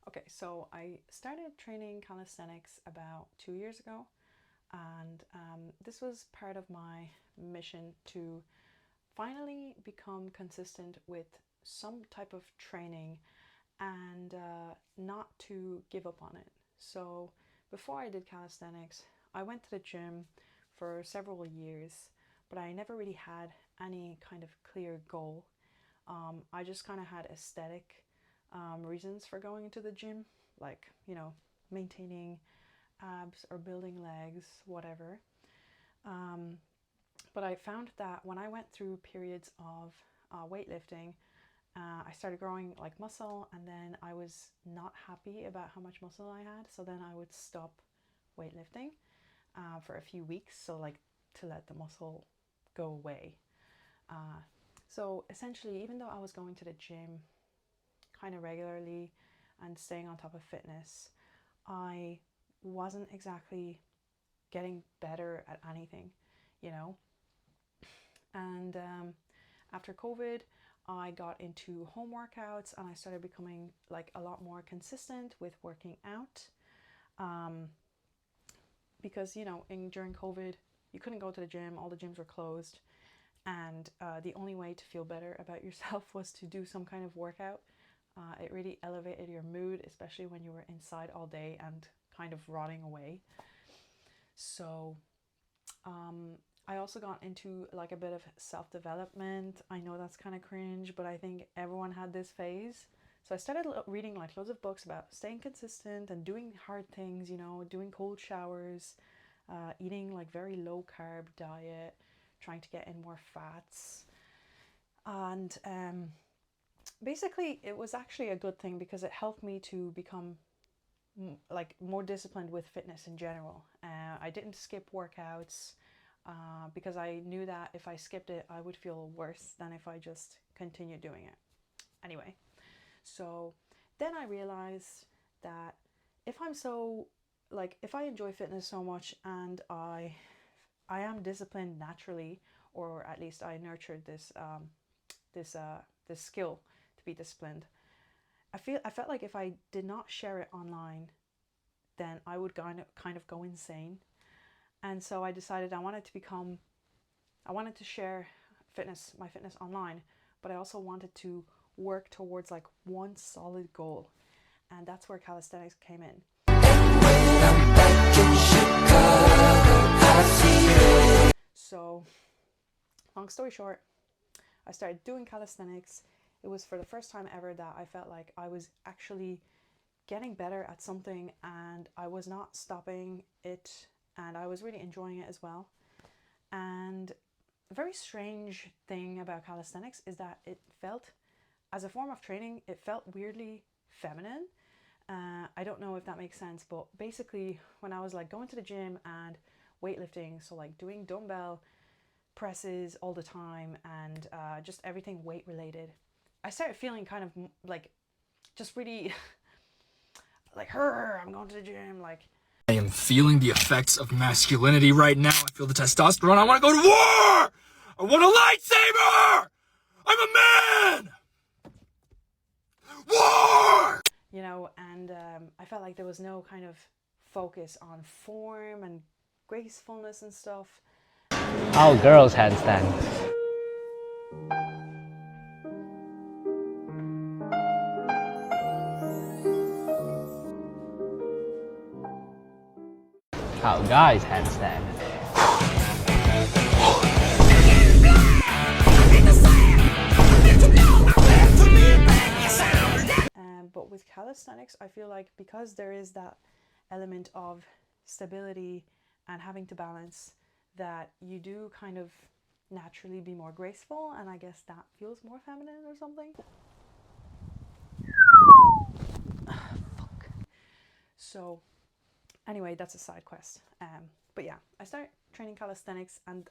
Okay, so I started training calisthenics about 2 years ago, and this was part of my mission to finally become consistent with some type of training and not to give up on it. So before I did calisthenics, I went to the gym for several years, but I never really had any kind of clear goal. I just kind of had aesthetic reasons for going into the gym, like, maintaining abs or building legs, whatever. Um, but I found that when I went through periods of weightlifting, I started growing like muscle, and then I was not happy about how much muscle I had. So then I would stop weightlifting for a few weeks, so like to let the muscle go away. So essentially, even though I was going to the gym kind of regularly and staying on top of fitness, I wasn't exactly getting better at anything, you know. And after COVID, I got into home workouts and I started becoming like a lot more consistent with working out. Because during COVID, you couldn't go to the gym; all the gyms were closed, and the only way to feel better about yourself was to do some kind of workout. It really elevated your mood, especially when you were inside all day and kind of rotting away. So I also got into like a bit of self-development. I know that's kind of cringe, but I think everyone had this phase. So I started reading like loads of books about staying consistent and doing hard things, doing cold showers, eating like very low carb diet, trying to get in more fats. And basically it was actually a good thing because it helped me to become like more disciplined with fitness in general. I didn't skip workouts because I knew that if I skipped it, I would feel worse than if I just continued doing it. Anyway, so then I realized that if I enjoy fitness so much and I am disciplined naturally, or at least I nurtured this skill to be disciplined. I felt like if I did not share it online, then I would kind of go insane. And so I decided I wanted to share my fitness online, but I also wanted to work towards like one solid goal. And that's where calisthenics came in. So, long story short, I started doing calisthenics. It was for the first time ever that I felt like I was actually getting better at something and I was not stopping it, and I was really enjoying it as well. And a very strange thing about calisthenics is that it felt, as a form of training, it felt weirdly feminine. I don't know if that makes sense, but basically when I was like going to the gym and weightlifting, so like doing dumbbell presses all the time and just everything weight related, I started feeling kind of like just really like her, I'm going to the gym, like I am feeling the effects of masculinity right now. I feel the testosterone. I want to go to war! I want a lightsaber! I'm a man! War! And I felt like there was no kind of focus on form and gracefulness and stuff. All girls handstand. How guys handstand. But with calisthenics, I feel like because there is that element of stability and having to balance, that you do kind of naturally be more graceful, and I guess that feels more feminine or something. Fuck. So anyway, that's a side quest. But yeah, I started training calisthenics, and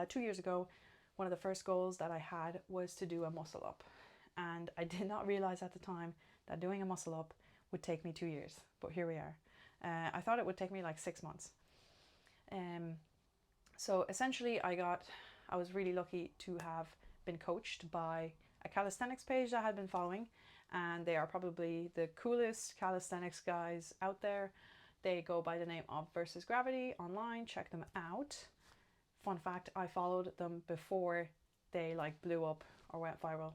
2 years ago, one of the first goals that I had was to do a muscle up. And I did not realize at the time that doing a muscle up would take me 2 years, but here we are. I thought it would take me like 6 months. So essentially I was really lucky to have been coached by a calisthenics page that I had been following, and they are probably the coolest calisthenics guys out there. They go by the name of Versus Gravity online. Check them out. Fun fact, I followed them before they like blew up or went viral.